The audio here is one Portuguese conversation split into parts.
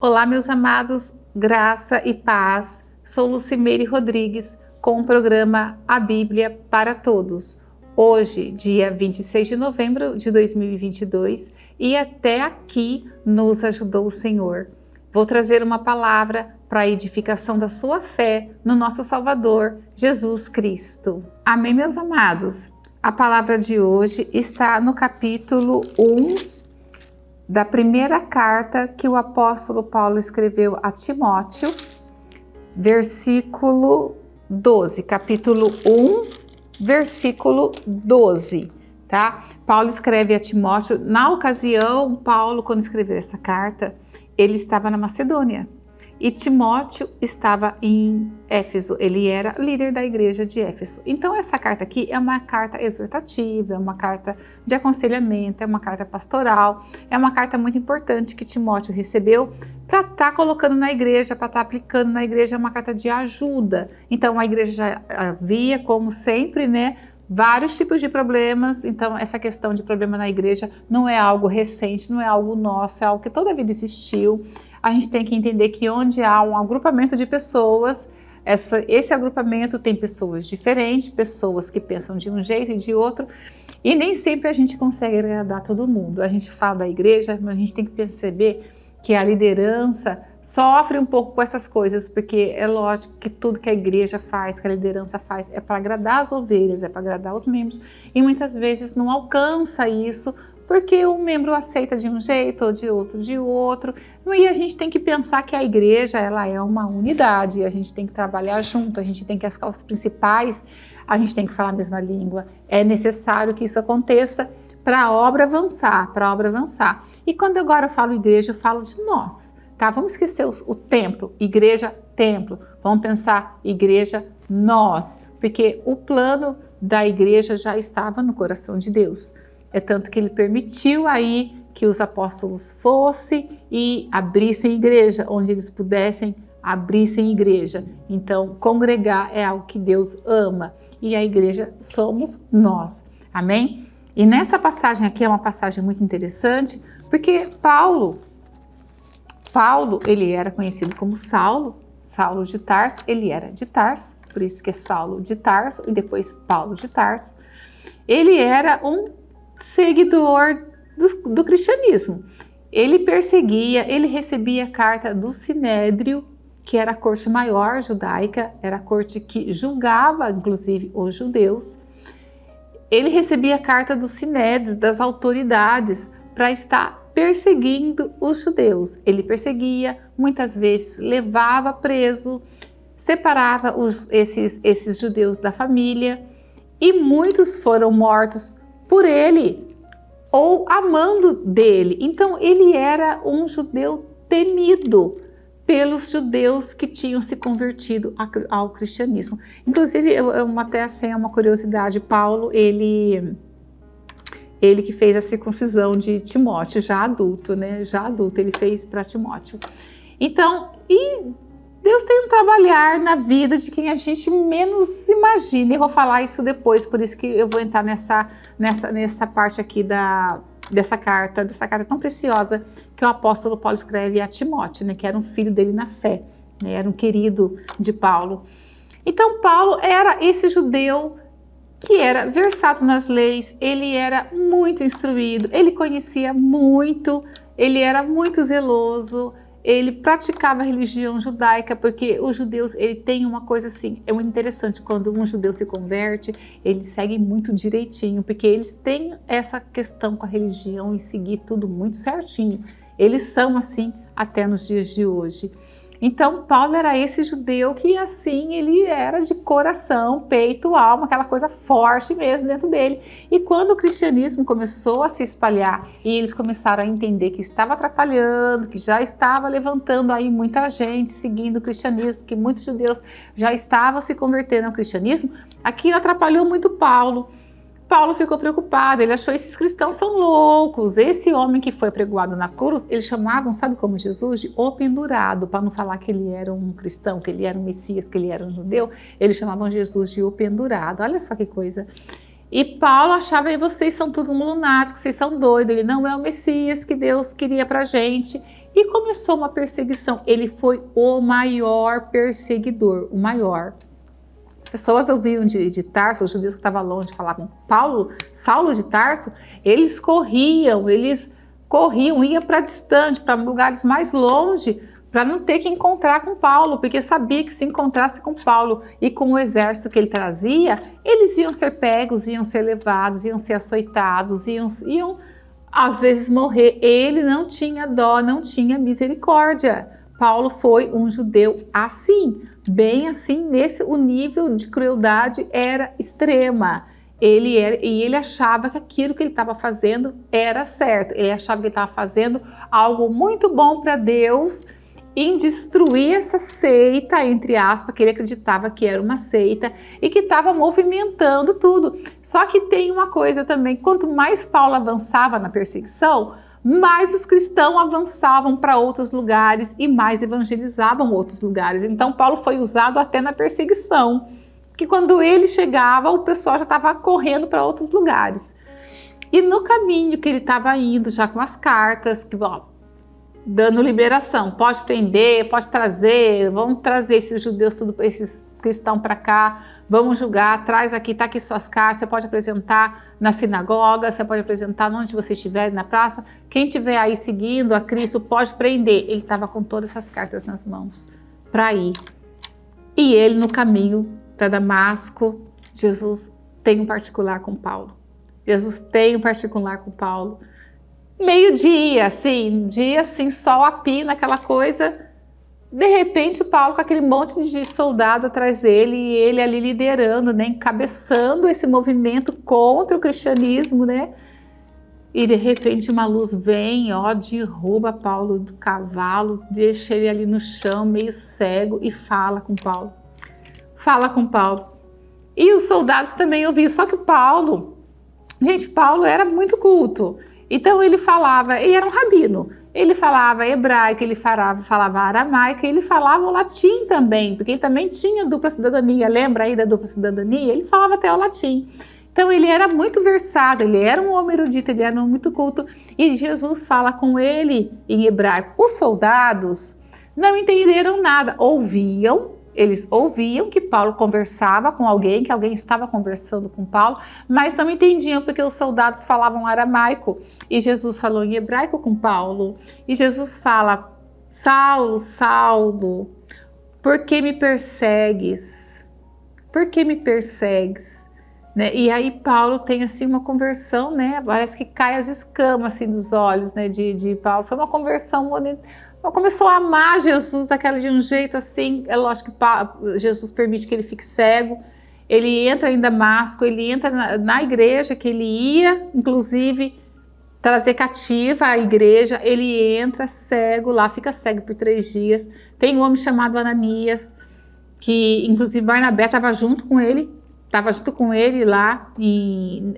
Olá, meus amados, graça e paz. Sou Lucimeire Rodrigues com o programa A Bíblia para Todos. Hoje, dia 26 de novembro de 2022, e até aqui nos ajudou o Senhor. Vou trazer uma palavra para a edificação da sua fé no nosso Salvador, Jesus Cristo. Amém, meus amados? A palavra de hoje está no capítulo 1 da primeira carta que o apóstolo Paulo escreveu a Timóteo, versículo 12, capítulo 1, versículo 12, tá? Paulo escreve a Timóteo. Na ocasião, Paulo, quando escreveu essa carta, ele estava na Macedônia e Timóteo estava em Éfeso, ele era líder da igreja de Éfeso. Então essa carta aqui é uma carta exortativa, é uma carta de aconselhamento, é uma carta pastoral, é uma carta muito importante que Timóteo recebeu para estar colocando na igreja, para estar aplicando na igreja, é uma carta de ajuda. Então a igreja já havia, como sempre, vários tipos de problemas. Então essa questão de problema na igreja não é algo recente, não é algo nosso, é algo que toda a vida existiu. A gente tem que entender que onde há um agrupamento de pessoas, esse agrupamento tem pessoas diferentes, pessoas que pensam de um jeito e de outro, e nem sempre a gente consegue agradar todo mundo. A gente fala da igreja, mas a gente tem que perceber que a liderança sofre um pouco com essas coisas, porque é lógico que tudo que a igreja faz, que a liderança faz, é para agradar as ovelhas, é para agradar os membros, e muitas vezes não alcança isso, porque um membro aceita de um jeito, ou de outro, e a gente tem que pensar que a igreja, ela é uma unidade, a gente tem que trabalhar junto, a gente tem que as causas principais, a gente tem que falar a mesma língua, é necessário que isso aconteça para a obra avançar, E quando agora eu falo igreja, eu falo de nós, tá? Vamos esquecer o templo, igreja, templo, vamos pensar igreja, nós, porque o plano da igreja já estava no coração de Deus. É tanto que ele permitiu aí que os apóstolos fossem e abrissem igreja, onde eles pudessem abrissem igreja. Então, congregar é algo que Deus ama e a igreja somos nós. Amém? E nessa passagem aqui é uma passagem muito interessante, porque Paulo, ele era conhecido como Saulo de Tarso, ele era de Tarso, por isso que é Saulo de Tarso e depois Paulo de Tarso. Ele era um seguidor do cristianismo. Ele perseguia, ele recebia a carta do Sinédrio, que era a corte maior judaica, era a corte que julgava, inclusive, os judeus. Ele recebia a carta do Sinédrio, das autoridades, para estar perseguindo os judeus. Ele perseguia, muitas vezes levava preso, separava esses judeus da família, e muitos foram mortos por ele, ou amando dele. Então ele era um judeu temido pelos judeus que tinham se convertido ao cristianismo. Inclusive, até assim, uma curiosidade, Paulo, ele que fez a circuncisão de Timóteo, já adulto, ele fez para Timóteo. Então, Deus tem um trabalhar na vida de quem a gente menos imagina. Eu vou falar isso depois, por isso que eu vou entrar nessa parte aqui dessa carta tão preciosa que o apóstolo Paulo escreve a Timóteo, que era um filho dele na fé, era um querido de Paulo. Então Paulo era esse judeu que era versado nas leis, ele era muito instruído, ele conhecia muito, ele era muito zeloso, ele praticava a religião judaica, porque os judeus, ele tem uma coisa assim, é muito interessante, quando um judeu se converte, eles seguem muito direitinho, porque eles têm essa questão com a religião e seguir tudo muito certinho. Eles são assim até nos dias de hoje. Então Paulo era esse judeu que assim, ele era de coração, peito, alma, aquela coisa forte mesmo dentro dele. E quando o cristianismo começou a se espalhar e eles começaram a entender que estava atrapalhando, que já estava levantando aí muita gente seguindo o cristianismo, que muitos judeus já estavam se convertendo ao cristianismo, aquilo atrapalhou muito Paulo. Paulo ficou preocupado, ele achou esses cristãos são loucos. Esse homem que foi pregoado na cruz, eles chamavam, sabe como Jesus? De o pendurado, para não falar que ele era um cristão, que ele era um Messias, que ele era um judeu, eles chamavam Jesus de o pendurado. Olha só que coisa. E Paulo achava, vocês são todos lunáticos, vocês são doidos, ele não é o Messias que Deus queria pra gente. e começou uma perseguição. Ele foi o maior perseguidor, o maior. As pessoas ouviam de Tarso, os judeus que estavam longe falavam Saulo de Tarso, eles corriam, iam para distante, para lugares mais longe, para não ter que encontrar com Paulo, porque sabia que se encontrasse com Paulo e com o exército que ele trazia, eles iam ser pegos, iam ser levados, iam ser açoitados, iam às vezes morrer. Ele não tinha dó, não tinha misericórdia. Paulo foi um judeu assim, bem assim, o nível de crueldade era extrema. Ele achava que aquilo que ele estava fazendo era certo, ele achava que ele estava fazendo algo muito bom para Deus, em destruir essa seita, entre aspas, que ele acreditava que era uma seita e que estava movimentando tudo. Só que tem uma coisa também, quanto mais Paulo avançava na perseguição, mais os cristãos avançavam para outros lugares e mais evangelizavam outros lugares. Então Paulo foi usado até na perseguição, que quando ele chegava, o pessoal já estava correndo para outros lugares. E no caminho que ele estava indo, já com as cartas, dando liberação, pode prender, pode trazer, vamos trazer esses judeus, esses cristãos para cá, vamos julgar, traz aqui, tá aqui suas cartas, você pode apresentar na sinagoga, você pode apresentar onde você estiver, na praça, quem estiver aí seguindo a Cristo pode prender. Ele estava com todas essas cartas nas mãos para ir. E ele no caminho para Damasco, Jesus tem um particular com Paulo. Meio-dia, assim, sol a pino, aquela coisa. De repente, Paulo com aquele monte de soldado atrás dele e ele ali liderando, né, encabeçando esse movimento contra o cristianismo, né? E de repente uma luz vem, derruba Paulo do cavalo, deixa ele ali no chão, meio cego, e fala com Paulo. E os soldados também ouviam, só que Paulo era muito culto. Então ele era um rabino, ele falava hebraico, ele falava aramaico, ele falava o latim também, porque ele também tinha dupla cidadania, lembra aí da dupla cidadania? Ele falava até o latim. Então ele era muito versado, ele era um homem erudito, ele era muito culto, e Jesus fala com ele em hebraico. Os soldados não entenderam nada, eles ouviam que Paulo conversava com alguém, que alguém estava conversando com Paulo, mas não entendiam porque os soldados falavam aramaico. E Jesus falou em hebraico com Paulo. E Jesus fala: Saulo, Saulo, por que me persegues? Por que me persegues? Né? E aí Paulo tem assim uma conversão, né? Parece que cai as escamas assim dos olhos, né, de Paulo. Foi uma conversão. Começou a amar Jesus de um jeito assim. É lógico que Jesus permite que ele fique cego. Ele entra em Damasco, ele entra na igreja que ele ia, inclusive, trazer cativa a igreja. Ele entra cego lá, fica cego por 3 dias. Tem um homem chamado Ananias, que inclusive Barnabé estava junto com ele lá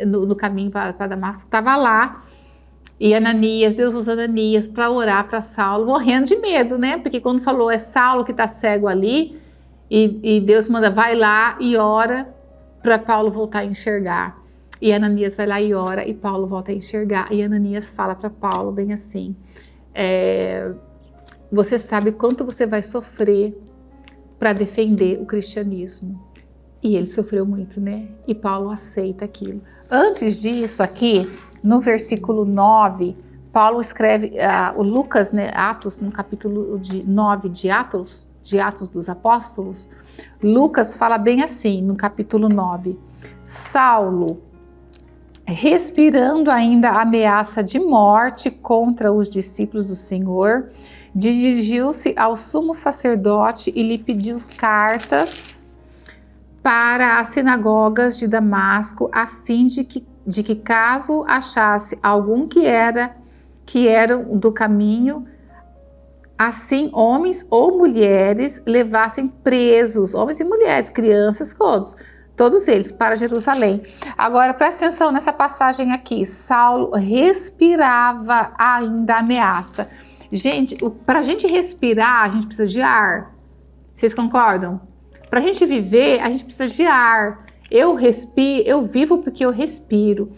no caminho para Damasco, estava lá. E Ananias, Deus usa Ananias para orar para Saulo, morrendo de medo, né? Porque quando falou é Saulo que está cego ali, e Deus manda, vai lá e ora para Paulo voltar a enxergar. E Ananias vai lá e ora, e Paulo volta a enxergar. E Ananias fala para Paulo bem assim: você sabe quanto você vai sofrer para defender o cristianismo. E ele sofreu muito, né? E Paulo aceita aquilo. Antes disso aqui, no versículo 9, Paulo escreve, o Lucas, né, Atos, no capítulo 9 de Atos dos Apóstolos, Lucas fala bem assim, no capítulo 9, Saulo, respirando ainda a ameaça de morte contra os discípulos do Senhor, dirigiu-se ao sumo sacerdote e lhe pediu cartas para as sinagogas de Damasco, a fim de que caso achasse algum que eram do caminho, assim homens ou mulheres levassem presos, homens e mulheres, crianças, todos eles, para Jerusalém. Agora presta atenção nessa passagem aqui, Saulo respirava ainda a ameaça. Gente, para a gente respirar, a gente precisa de ar, vocês concordam? Para a gente viver, a gente precisa de ar. Eu vivo porque eu respiro.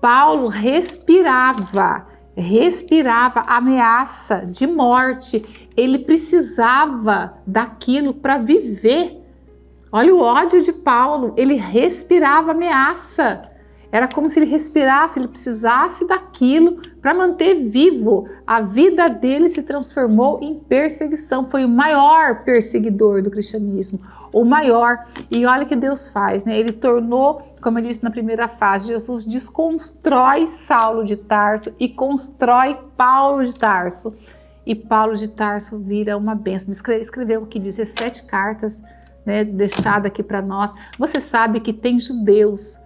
Paulo respirava respirava ameaça de morte. Ele precisava daquilo para viver. Olha o ódio de Paulo, ele respirava ameaça. Era como se ele respirasse, ele precisasse daquilo para manter vivo. A vida dele se transformou em perseguição. Foi o maior perseguidor do cristianismo, o maior. E olha o que Deus faz, né? Ele tornou, como eu disse na primeira fase, Jesus desconstrói Saulo de Tarso e constrói Paulo de Tarso. E Paulo de Tarso vira uma bênção. Escreveu aqui 17 cartas, né, deixada aqui para nós. Você sabe que tem judeus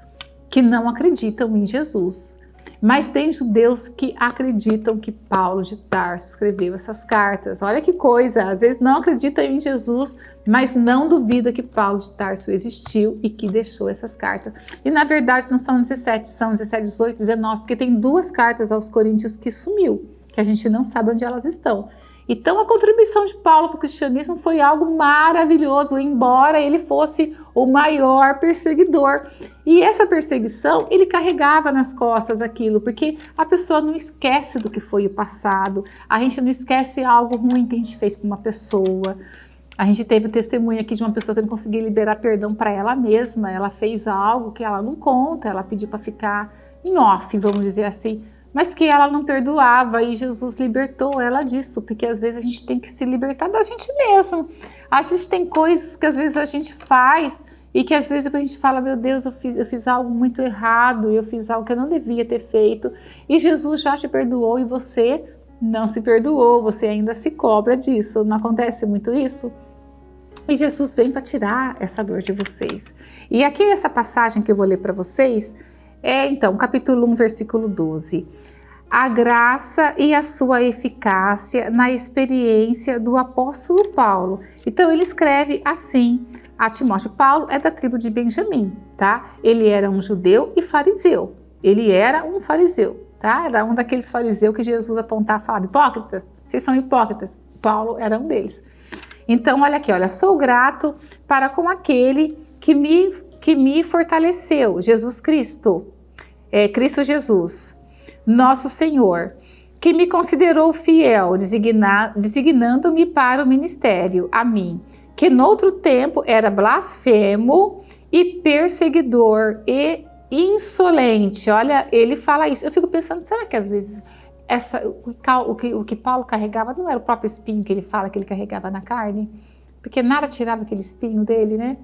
que não acreditam em Jesus, mas tem judeus que acreditam que Paulo de Tarso escreveu essas cartas. Olha que coisa, às vezes não acreditam em Jesus, mas não duvida que Paulo de Tarso existiu e que deixou essas cartas. E na verdade não são 17, são 17, 18, 19, porque tem 2 cartas aos Coríntios que sumiu, que a gente não sabe onde elas estão. Então a contribuição de Paulo para o cristianismo foi algo maravilhoso, embora ele fosse o maior perseguidor. E essa perseguição ele carregava nas costas aquilo, porque a pessoa não esquece do que foi o passado, a gente não esquece algo ruim que a gente fez para uma pessoa. A gente teve testemunho aqui de uma pessoa que não conseguia liberar perdão para ela mesma, ela fez algo que ela não conta, ela pediu para ficar em off, vamos dizer assim, mas que ela não perdoava e Jesus libertou ela disso, porque às vezes a gente tem que se libertar da gente mesmo. A gente tem coisas que às vezes a gente faz e que às vezes a gente fala, meu Deus, eu fiz algo muito errado, eu fiz algo que eu não devia ter feito e Jesus já te perdoou e você não se perdoou, você ainda se cobra disso. Não acontece muito isso? E Jesus vem para tirar essa dor de vocês. E aqui essa passagem que eu vou ler para vocês é então capítulo 1, versículo 12. A graça e a sua eficácia na experiência do apóstolo Paulo. Então ele escreve assim a Timóteo. Paulo é da tribo de Benjamim, tá? Ele era um judeu e fariseu. Ele era um fariseu, tá? Era um daqueles fariseus que Jesus apontava e falava, hipócritas, vocês são hipócritas. Paulo era um deles. Então olha aqui, olha, sou grato para com aquele que me fortaleceu, Jesus Cristo, Cristo Jesus, nosso Senhor, que me considerou fiel, designando-me para o ministério, a mim, que noutro tempo era blasfemo e perseguidor e insolente. Olha, ele fala isso. Eu fico pensando, será que às vezes o que Paulo carregava não era o próprio espinho que ele fala que ele carregava na carne? Porque nada tirava aquele espinho dele, né?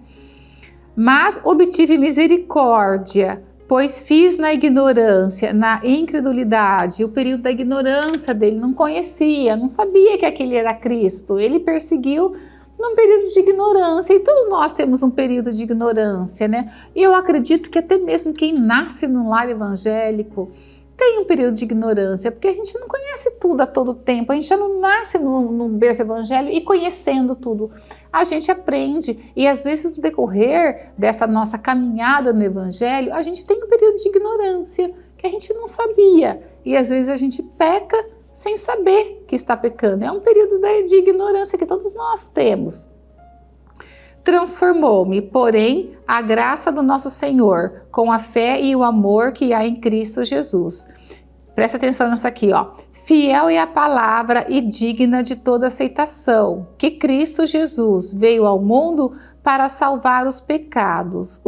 Mas obtive misericórdia, pois fiz na ignorância, na incredulidade, o período da ignorância dele, não conhecia, não sabia que aquele era Cristo. Ele perseguiu num período de ignorância, e todos nós temos um período de ignorância, né? E eu acredito que até mesmo quem nasce num lar evangélico tem um período de ignorância, porque a gente não conhece tudo a todo tempo, a gente já não nasce num berço evangélico e conhecendo tudo. A gente aprende e às vezes no decorrer dessa nossa caminhada no evangelho, a gente tem um período de ignorância que a gente não sabia e às vezes a gente peca sem saber que está pecando. É um período de ignorância que todos nós temos. Transformou-me, porém, a graça do nosso Senhor, com a fé e o amor que há em Cristo Jesus. Presta atenção nessa aqui, ó. Fiel é a palavra e digna de toda aceitação, que Cristo Jesus veio ao mundo para salvar os pecadores,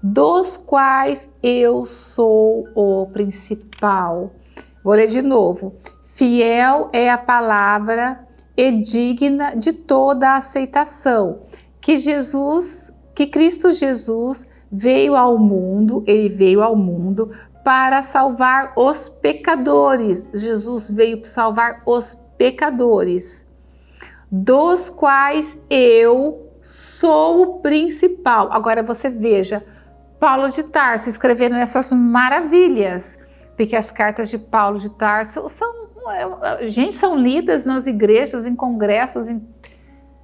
dos quais eu sou o principal. Vou ler de novo. Fiel é a palavra e digna de toda aceitação, que Cristo Jesus veio ao mundo, ele veio ao mundo para salvar os pecadores. Jesus veio para salvar os pecadores, dos quais eu sou o principal. Agora você veja, Paulo de Tarso escrevendo essas maravilhas, porque as cartas de Paulo de Tarso são lidas nas igrejas, em congressos,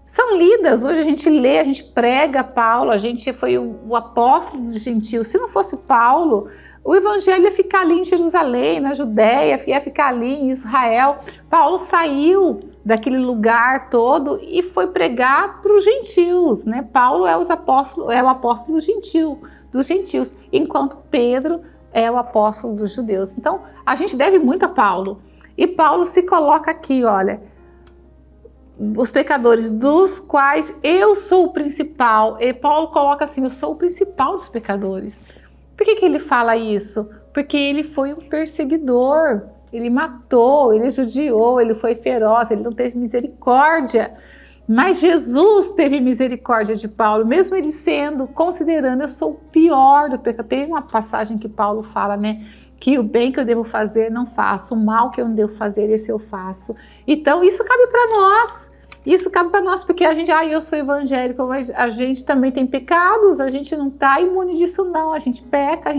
são lidas. Hoje a gente lê, a gente prega Paulo, a gente foi o apóstolo dos gentios. Se não fosse Paulo, o evangelho ia ficar ali em Jerusalém, na Judéia, ia ficar ali em Israel. Paulo saiu daquele lugar todo e foi pregar para os gentios, né? Paulo é o apóstolo dos gentios, enquanto Pedro é o apóstolo dos judeus. Então, a gente deve muito a Paulo. E Paulo se coloca aqui, olha, os pecadores dos quais eu sou o principal. E Paulo coloca assim, eu sou o principal dos pecadores. Por que ele fala isso? Porque ele foi um perseguidor, ele matou, ele judiou, ele foi feroz, ele não teve misericórdia. Mas Jesus teve misericórdia de Paulo, mesmo ele considerando, eu sou o pior do pecado. Tem uma passagem que Paulo fala, né? Que o bem que eu devo fazer não faço, o mal que eu não devo fazer, esse eu faço. Então isso cabe para nós. Isso cabe para nós, porque a gente, eu sou evangélico, mas a gente também tem pecados, a gente não está imune disso não, a gente peca.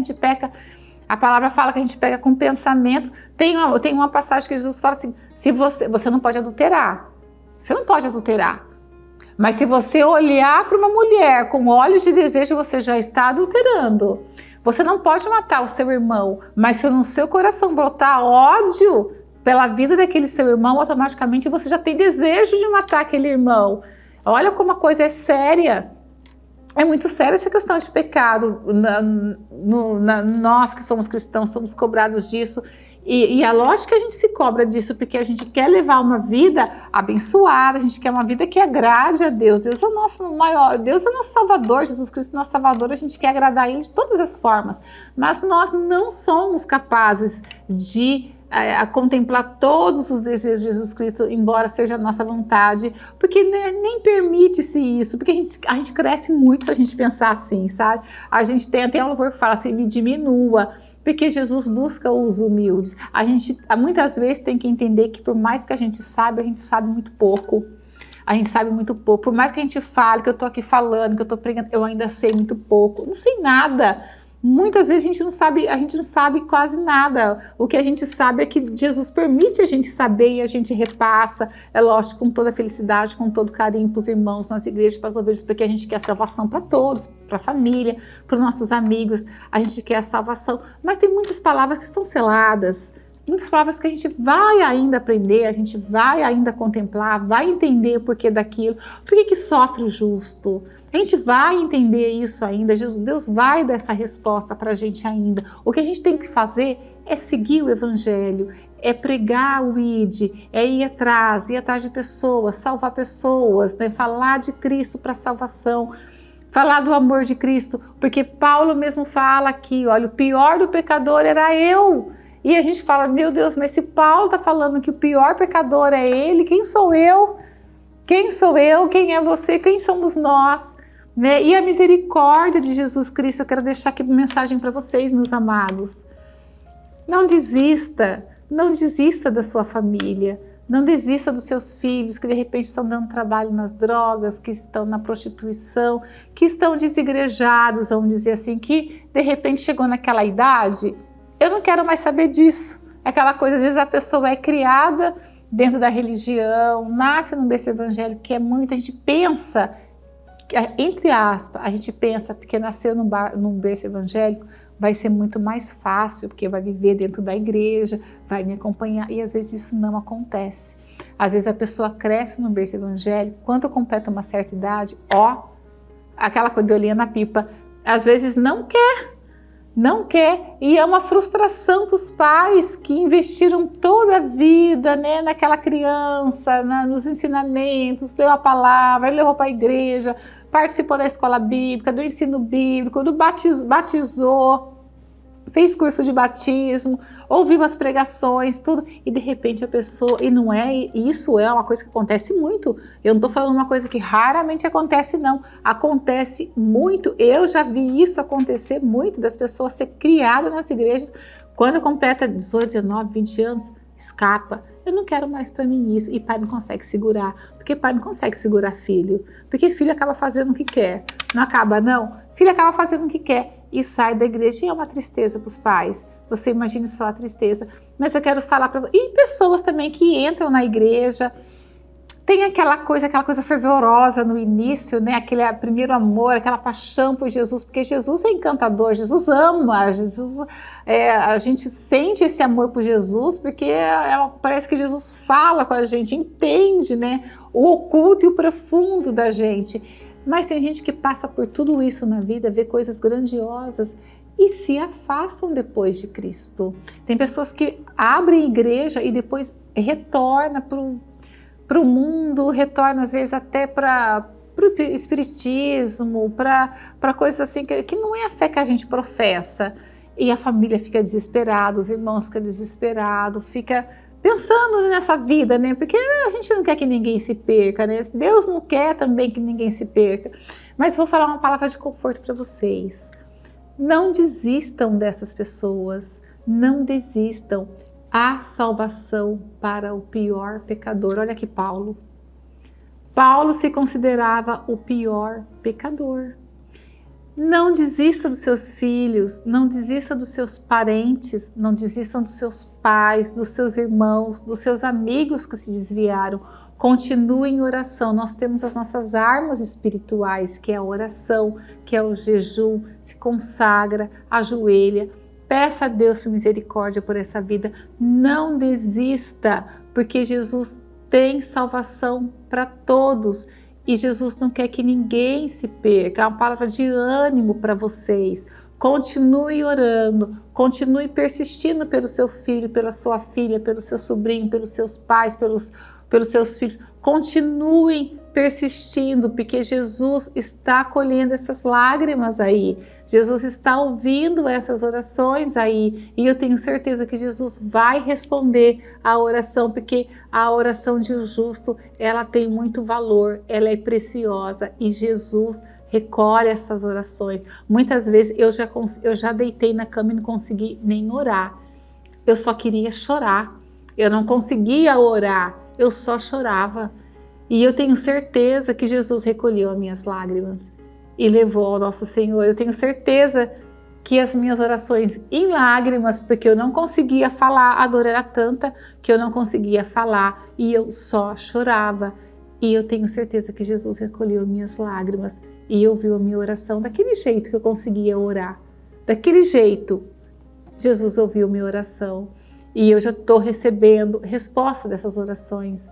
A palavra fala que a gente peca com pensamento. Tem uma passagem que Jesus fala assim, se você não pode adulterar. Você não pode adulterar. Mas se você olhar para uma mulher com olhos de desejo, você já está adulterando. Você não pode matar o seu irmão, mas se no seu coração brotar ódio pela vida daquele seu irmão, automaticamente você já tem desejo de matar aquele irmão. Olha como a coisa é séria. É muito séria essa questão de pecado. Nós que somos cristãos somos cobrados disso. E é lógico que a gente se cobra disso, porque a gente quer levar uma vida abençoada, a gente quer uma vida que agrade a Deus. Deus é o nosso maior, Deus é o nosso Salvador, Jesus Cristo é o nosso Salvador, a gente quer agradar Ele de todas as formas. Mas nós não somos capazes de contemplar todos os desejos de Jesus Cristo, embora seja a nossa vontade, porque nem permite-se isso, porque a gente cresce muito se a gente pensar assim, sabe? A gente tem até um louvor que fala assim, me diminua, porque Jesus busca os humildes. A gente muitas vezes tem que entender que por mais que a gente sabe muito pouco. A gente sabe muito pouco. Por mais que a gente fale, que eu estou aqui falando, que eu estou pregando, eu ainda sei muito pouco. Não sei nada. Muitas vezes a gente não sabe quase nada. O que a gente sabe é que Jesus permite a gente saber e a gente repassa, é lógico, com toda a felicidade, com todo carinho para os irmãos nas igrejas, para as ovelhas, porque a gente quer salvação para todos, para a família, para os nossos amigos, a gente quer a salvação. Mas tem muitas palavras que estão seladas, muitas palavras que a gente vai ainda aprender, a gente vai ainda contemplar, vai entender o porquê daquilo, por que sofre o justo. A gente vai entender isso ainda, Deus vai dar essa resposta para a gente ainda. O que a gente tem que fazer é seguir o Evangelho, é pregar o ID, é ir atrás de pessoas, salvar pessoas, né? Falar de Cristo para salvação, falar do amor de Cristo, porque Paulo mesmo fala aqui, olha, o pior do pecador era eu. E a gente fala, meu Deus, mas se Paulo está falando que o pior pecador é ele, quem sou eu? Quem sou eu? Quem é você? Quem somos nós? Né? E a misericórdia de Jesus Cristo, eu quero deixar aqui uma mensagem para vocês, meus amados. Não desista da sua família, não desista dos seus filhos que de repente estão dando trabalho nas drogas, que estão na prostituição, que estão desigrejados, vamos dizer assim, que de repente chegou naquela idade, eu não quero mais saber disso. Aquela coisa, às vezes a pessoa é criada dentro da religião, nasce num berço evangélico, que é muito, a gente pensa, entre aspas, a gente pensa, porque nasceu num berço evangélico, vai ser muito mais fácil, porque vai viver dentro da igreja, vai me acompanhar, e às vezes isso não acontece. Às vezes a pessoa cresce no berço evangélico, quando completa uma certa idade, aquela coelhinha na pipa, às vezes não quer, e é uma frustração para os pais que investiram toda a vida, né, naquela criança, nos ensinamentos, leu a palavra, levou para a igreja, participou da escola bíblica, do ensino bíblico, batizou, fez curso de batismo, ouviu as pregações, tudo, e de repente a pessoa, isso é uma coisa que acontece muito, eu não estou falando uma coisa que raramente acontece não, acontece muito, eu já vi isso acontecer muito, das pessoas ser criadas nas igrejas, quando completa 18, 19, 20 anos, escapa, eu não quero mais para mim isso, e pai não consegue segurar, porque pai não consegue segurar filho, porque filho acaba fazendo o que quer, não acaba não, filho acaba fazendo o que quer, e sai da igreja, e é uma tristeza para os pais, você imagine só a tristeza, mas eu quero falar para vocês, e pessoas também que entram na igreja, tem aquela coisa fervorosa no início, né? Aquele primeiro amor, aquela paixão por Jesus, porque Jesus é encantador, Jesus ama, a gente sente esse amor por Jesus, porque parece que Jesus fala com a gente, entende, né? O oculto e o profundo da gente. Mas tem gente que passa por tudo isso na vida, vê coisas grandiosas e se afastam depois de Cristo. Tem pessoas que abrem igreja e depois retornam para o mundo, retornam às vezes até para o espiritismo, para coisas assim que não é a fé que a gente professa. E a família fica desesperada, os irmãos ficam desesperados, fica pensando nessa vida, né? Porque a gente não quer que ninguém se perca, né? Deus não quer também que ninguém se perca. Mas vou falar uma palavra de conforto para vocês. Não desistam dessas pessoas, não desistam. Há salvação para o pior pecador. Olha aqui Paulo. Paulo se considerava o pior pecador. Não desista dos seus filhos, não desista dos seus parentes, não desistam dos seus pais, dos seus irmãos, dos seus amigos que se desviaram. Continue em oração. Nós temos as nossas armas espirituais, que é a oração, que é o jejum. Se consagra, ajoelha, peça a Deus por misericórdia por essa vida. Não desista, porque Jesus tem salvação para todos. E Jesus não quer que ninguém se perca. É uma palavra de ânimo para vocês. Continue orando, continue persistindo pelo seu filho, pela sua filha, pelo seu sobrinho, pelos seus pais, pelos seus filhos. Continuem persistindo, porque Jesus está colhendo essas lágrimas aí. Jesus está ouvindo essas orações aí. E eu tenho certeza que Jesus vai responder a oração, porque a oração de um justo, ela tem muito valor, ela é preciosa e Jesus recolhe essas orações. Muitas vezes eu já deitei na cama e não consegui nem orar. Eu só queria chorar. Eu não conseguia orar, eu só chorava. E eu tenho certeza que Jesus recolheu as minhas lágrimas e levou ao nosso Senhor. Eu tenho certeza que as minhas orações em lágrimas, porque eu não conseguia falar, a dor era tanta que eu não conseguia falar e eu só chorava. E eu tenho certeza que Jesus recolheu minhas lágrimas e ouviu a minha oração daquele jeito que eu conseguia orar. Daquele jeito, Jesus ouviu minha oração e eu já estou recebendo resposta dessas orações.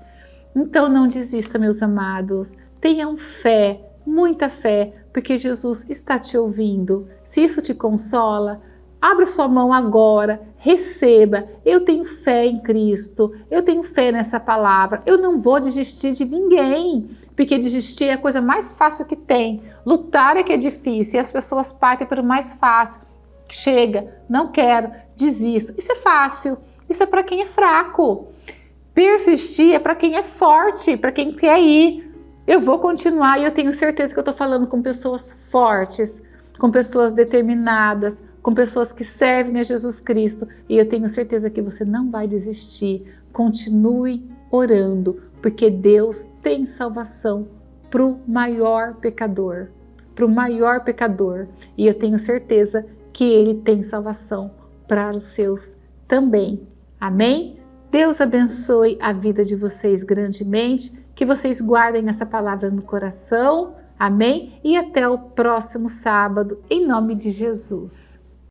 Então não desista, meus amados, tenham fé, muita fé, porque Jesus está te ouvindo. Se isso te consola, abra sua mão agora, receba. Eu tenho fé em Cristo, eu tenho fé nessa palavra, eu não vou desistir de ninguém, porque desistir é a coisa mais fácil que tem. Lutar é que é difícil e as pessoas partem pelo mais fácil. Chega, não quero, desisto. Isso é fácil, isso é para quem é fraco. Persistir é para quem é forte, para quem quer ir. Eu vou continuar e eu tenho certeza que eu estou falando com pessoas fortes, com pessoas determinadas, com pessoas que servem a Jesus Cristo. E eu tenho certeza que você não vai desistir. Continue orando, porque Deus tem salvação para o maior pecador. Para o maior pecador. E eu tenho certeza que Ele tem salvação para os seus também. Amém? Deus abençoe a vida de vocês grandemente, que vocês guardem essa palavra no coração, amém? E até o próximo sábado, em nome de Jesus.